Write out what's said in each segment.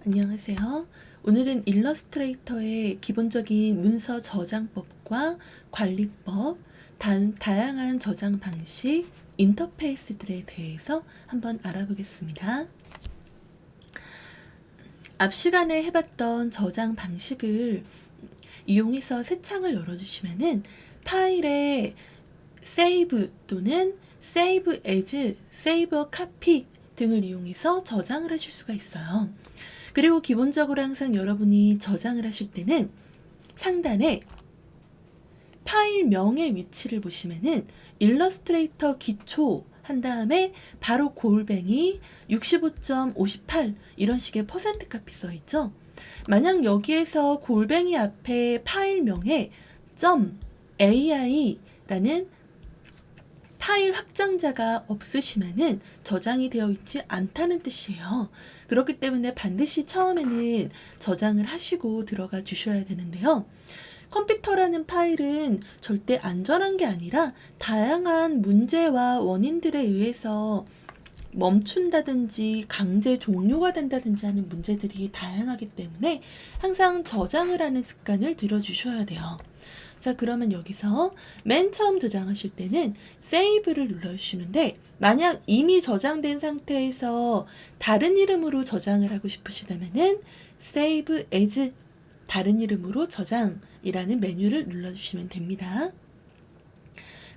안녕하세요. 오늘은 일러스트레이터의 기본적인 문서 저장법과 관리법, 다양한 저장 방식, 인터페이스들에 대해서 한번 알아보겠습니다. 앞 시간에 해봤던 저장 방식을 이용해서 새 창을 열어주시면은 파일에 세이브 또는 세이브 에즈, 세이브 어 카피 등을 이용해서 저장을 하실 수가 있어요. 그리고 기본적으로 항상 여러분이 저장을 하실 때는 상단에 파일명의 위치를 보시면은 일러스트레이터 기초 한 다음에 바로 골뱅이 65.58 이런 식의 퍼센트 값이 써 있죠. 만약 여기에서 골뱅이 앞에 파일명에 .ai라는 파일 확장자가 없으시면은 저장이 되어 있지 않다는 뜻이에요. 그렇기 때문에 반드시 처음에는 저장을 하시고 들어가 주셔야 되는데요. 컴퓨터라는 파일은 절대 안전한 게 아니라 다양한 문제와 원인들에 의해서 멈춘다든지 강제 종료가 된다든지 하는 문제들이 다양하기 때문에 항상 저장을 하는 습관을 들여주셔야 돼요. 자, 그러면 여기서 맨 처음 저장하실 때는 세이브를 눌러주시는데 만약 이미 저장된 상태에서 다른 이름으로 저장을 하고 싶으시다면은 Save as 다른 이름으로 저장이라는 메뉴를 눌러주시면 됩니다.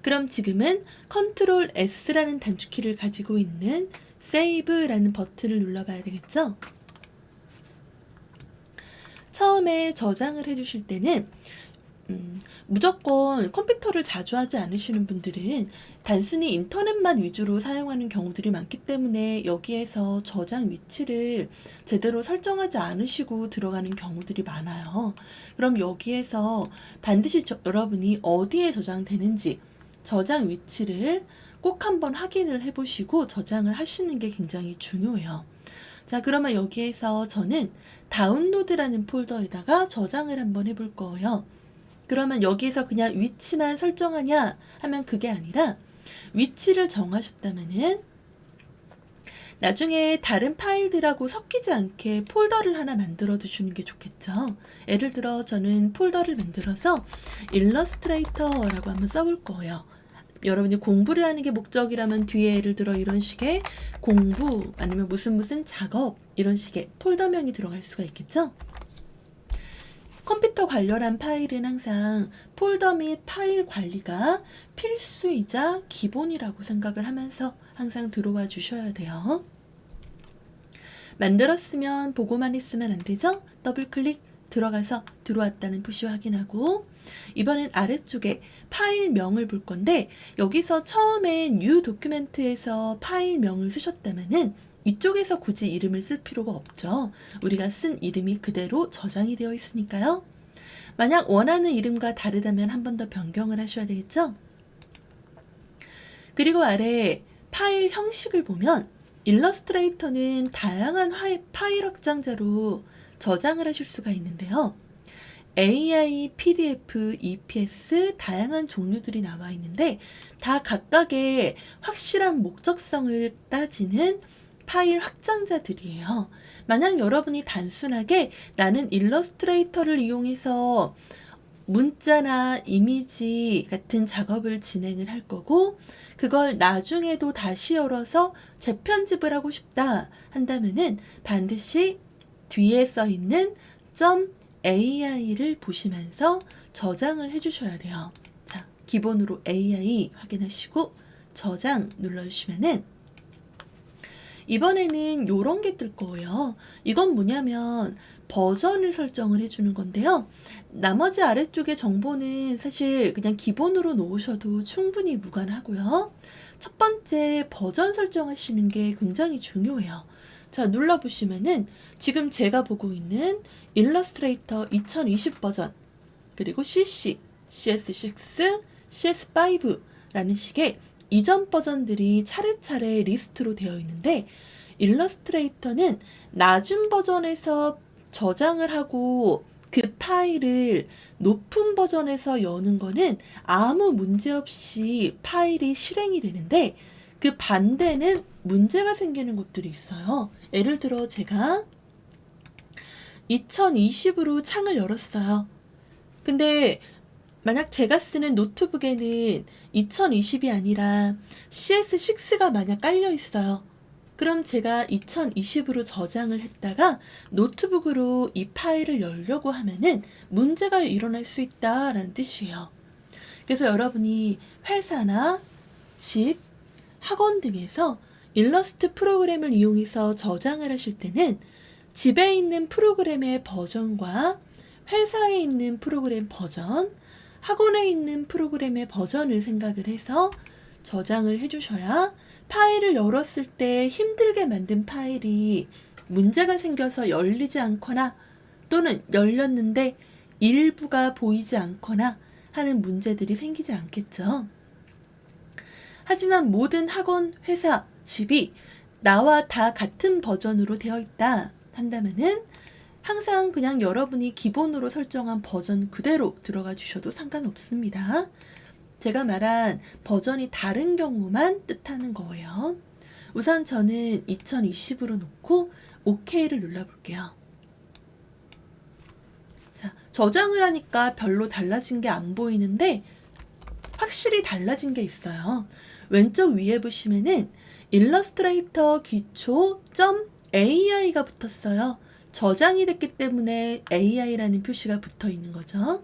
그럼 지금은 Ctrl S라는 단축키를 가지고 있는 Save라는 버튼을 눌러봐야 되겠죠? 처음에 저장을 해주실 때는 무조건 컴퓨터를 자주 하지 않으시는 분들은 단순히 인터넷만 위주로 사용하는 경우들이 많기 때문에 여기에서 저장 위치를 제대로 설정하지 않으시고 들어가는 경우들이 많아요. 그럼 여기에서 반드시 여러분이 어디에 저장되는지 저장 위치를 꼭 한번 확인을 해보시고 저장을 하시는 게 굉장히 중요해요. 자, 그러면 여기에서 저는 다운로드라는 폴더에다가 저장을 한번 해볼 거예요. 그러면 여기에서 그냥 위치만 설정하냐 하면 그게 아니라 위치를 정하셨다면은 나중에 다른 파일들하고 섞이지 않게 폴더를 하나 만들어 두시는 게 좋겠죠. 예를 들어 저는 폴더를 만들어서 일러스트레이터라고 한번 써볼 거예요. 여러분이 공부를 하는 게 목적이라면 뒤에 예를 들어 이런 식의 공부 아니면 무슨 작업 이런 식의 폴더명이 들어갈 수가 있겠죠. 컴퓨터 관련한 파일은 항상 폴더 및 파일 관리가 필수이자 기본이라고 생각을 하면서 항상 들어와 주셔야 돼요. 만들었으면 보고만 있으면 안 되죠? 더블클릭 들어가서 들어왔다는 표시 확인하고 이번엔 아래쪽에 파일명을 볼 건데 여기서 처음에 new 도큐멘트에서 파일명을 쓰셨다면은 이쪽에서 굳이 이름을 쓸 필요가 없죠. 우리가 쓴 이름이 그대로 저장이 되어 있으니까요. 만약 원하는 이름과 다르다면 한 번 더 변경을 하셔야 되겠죠? 그리고 아래 파일 형식을 보면 일러스트레이터는 다양한 파일 확장자로 저장을 하실 수가 있는데요. AI, PDF, EPS 다양한 종류들이 나와 있는데 다 각각의 확실한 목적성을 따지는 파일 확장자들이에요. 만약 여러분이 단순하게 나는 일러스트레이터를 이용해서 문자나 이미지 같은 작업을 진행을 할 거고 그걸 나중에도 다시 열어서 재편집을 하고 싶다 한다면은 반드시 뒤에 써 있는 .ai를 보시면서 저장을 해주셔야 돼요. 자, 기본으로 AI 확인하시고 저장 눌러주시면은 이번에는 요런 게 뜰 거예요. 이건 뭐냐면 버전을 설정을 해주는 건데요. 나머지 아래쪽의 정보는 사실 그냥 기본으로 놓으셔도 충분히 무관하고요. 첫 번째 버전 설정하시는 게 굉장히 중요해요. 자, 눌러보시면은 지금 제가 보고 있는 일러스트레이터 2020 버전 그리고 CC, CS6, CS5라는 식의 이전 버전들이 차례차례 리스트로 되어 있는데 일러스트레이터는 낮은 버전에서 저장을 하고 그 파일을 높은 버전에서 여는 거는 아무 문제 없이 파일이 실행이 되는데 그 반대는 문제가 생기는 것들이 있어요. 예를 들어 제가 2020으로 창을 열었어요. 근데 만약 제가 쓰는 노트북에는 2020이 아니라 CS6가 만약 깔려 있어요. 그럼 제가 2020으로 저장을 했다가 노트북으로 이 파일을 열려고 하면은 문제가 일어날 수 있다라는 뜻이에요. 그래서 여러분이 회사나 집, 학원 등에서 일러스트 프로그램을 이용해서 저장을 하실 때는 집에 있는 프로그램의 버전과 회사에 있는 프로그램 버전, 학원에 있는 프로그램의 버전을 생각을 해서 저장을 해주셔야 파일을 열었을 때 힘들게 만든 파일이 문제가 생겨서 열리지 않거나 또는 열렸는데 일부가 보이지 않거나 하는 문제들이 생기지 않겠죠. 하지만 모든 학원, 회사, 집이 나와 다 같은 버전으로 되어 있다 한다면은 항상 그냥 여러분이 기본으로 설정한 버전 그대로 들어가 주셔도 상관없습니다. 제가 말한 버전이 다른 경우만 뜻하는 거예요. 우선 저는 2020으로 놓고 OK를 눌러볼게요. 자, 저장을 하니까 별로 달라진 게 안 보이는데 확실히 달라진 게 있어요. 왼쪽 위에 보시면은 일러스트레이터 기초 .ai가 붙었어요. 저장이 됐기 때문에 AI라는 표시가 붙어 있는 거죠.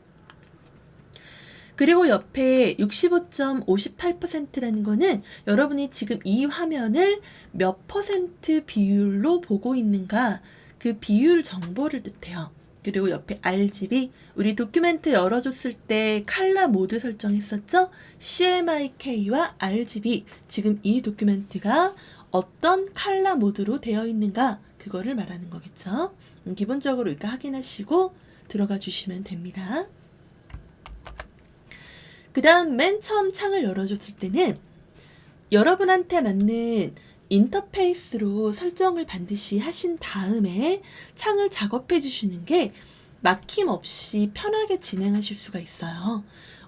그리고 옆에 65.58%라는 거는 여러분이 지금 이 화면을 몇 퍼센트 비율로 보고 있는가 그 비율 정보를 뜻해요. 그리고 옆에 RGB, 우리 도큐멘트 열어줬을 때 칼라 모드 설정했었죠? CMYK와 RGB, 지금 이 도큐멘트가 어떤 칼라 모드로 되어 있는가 그거를 말하는 거겠죠. 기본적으로 이렇게 확인하시고 들어가 주시면 됩니다. 그 다음 맨 처음 창을 열어줬을 때는 여러분한테 맞는 인터페이스로 설정을 반드시 하신 다음에 창을 작업해 주시는 게 막힘없이 편하게 진행하실 수가 있어요.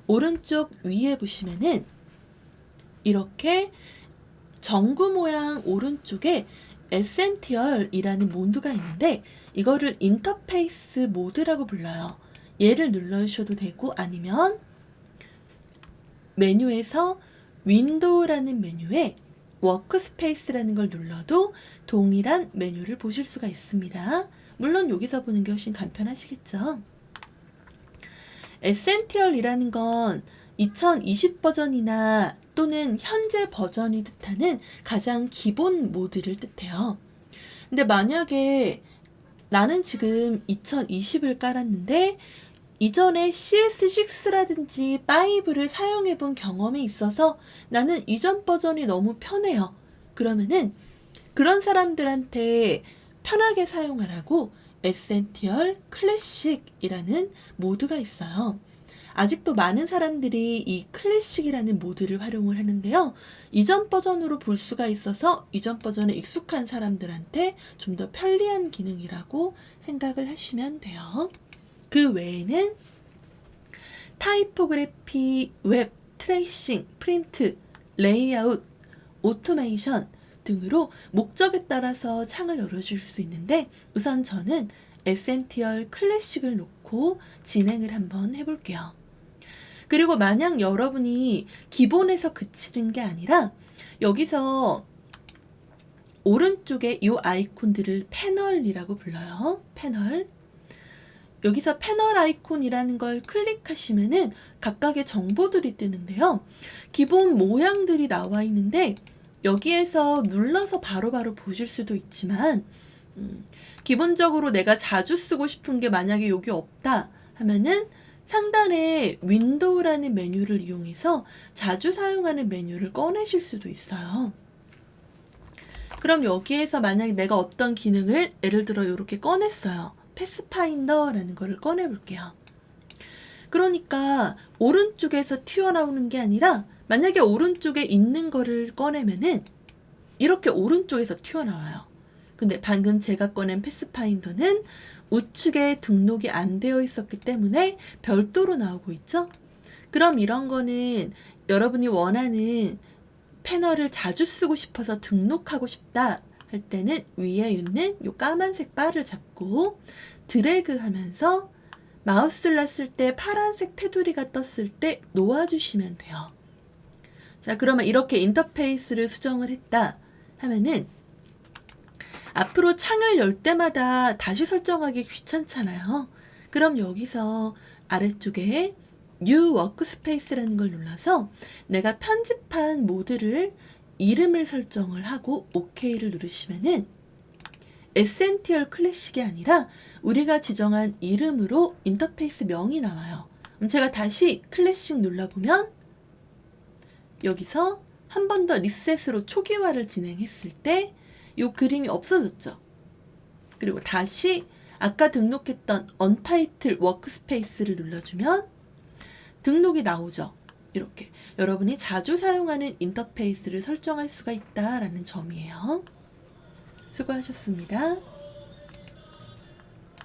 오른쪽 위에 보시면은 이렇게 정구 모양 오른쪽에 에센티얼이라는 모드가 있는데 이거를 인터페이스 모드라고 불러요. 얘를 눌러주셔도 되고 아니면 메뉴에서 윈도우라는 메뉴에 워크스페이스라는 걸 눌러도 동일한 메뉴를 보실 수가 있습니다. 물론 여기서 보는 게 훨씬 간편하시겠죠. 에센티얼이라는 건 2020 버전이나 또는 현재 버전이 뜻하는 가장 기본 모드를 뜻해요. 근데 만약에 나는 지금 2020을 깔았는데 이전에 CS6라든지 5를 사용해 본 경험이 있어서 나는 이전 버전이 너무 편해요. 그러면은 그런 사람들한테 편하게 사용하라고 에센티얼 클래식이라는 모드가 있어요. 아직도 많은 사람들이 이 클래식이라는 모드를 활용을 하는데요. 이전 버전으로 볼 수가 있어서 이전 버전에 익숙한 사람들한테 좀 더 편리한 기능이라고 생각을 하시면 돼요. 그 외에는 타이포그래피, 웹, 트레이싱, 프린트, 레이아웃, 오토메이션 등으로 목적에 따라서 창을 열어줄 수 있는데 우선 저는 에센티얼 클래식을 놓고 진행을 한번 해볼게요. 그리고 만약 여러분이 기본에서 그치는 게 아니라 여기서 오른쪽에 이 아이콘들을 패널이라고 불러요. 패널. 여기서 패널 아이콘이라는 걸 클릭하시면은 각각의 정보들이 뜨는데요. 기본 모양들이 나와 있는데 여기에서 눌러서 바로바로 보실 수도 있지만 기본적으로 내가 자주 쓰고 싶은 게 만약에 여기 없다 하면은 상단에 윈도우라는 메뉴를 이용해서 자주 사용하는 메뉴를 꺼내실 수도 있어요. 그럼 여기에서 만약에 내가 어떤 기능을 예를 들어 이렇게 꺼냈어요. 패스파인더라는 거를 꺼내 볼게요. 그러니까 오른쪽에서 튀어나오는 게 아니라 만약에 오른쪽에 있는 거를 꺼내면은 이렇게 오른쪽에서 튀어나와요. 근데 방금 제가 꺼낸 패스파인더는 우측에 등록이 안 되어 있었기 때문에 별도로 나오고 있죠. 그럼 이런 거는 여러분이 원하는 패널을 자주 쓰고 싶어서 등록하고 싶다 할 때는 위에 있는 이 까만색 바를 잡고 드래그 하면서 마우스를 놨을 때 파란색 테두리가 떴을 때 놓아주시면 돼요. 자, 그러면 이렇게 인터페이스를 수정을 했다 하면은 앞으로 창을 열 때마다 다시 설정하기 귀찮잖아요. 그럼 여기서 아래쪽에 New Workspace라는 걸 눌러서 내가 편집한 모드를 이름을 설정을 하고 OK를 누르시면은 에센티얼 클래식이 아니라 우리가 지정한 이름으로 인터페이스 명이 나와요. 그럼 제가 다시 클래식 눌러보면 여기서 한 번 더 리셋으로 초기화를 진행했을 때 이 그림이 없어졌죠. 그리고 다시 아까 등록했던 언타이틀 워크스페이스를 눌러주면 등록이 나오죠. 이렇게 여러분이 자주 사용하는 인터페이스를 설정할 수가 있다라는 점이에요. 수고하셨습니다.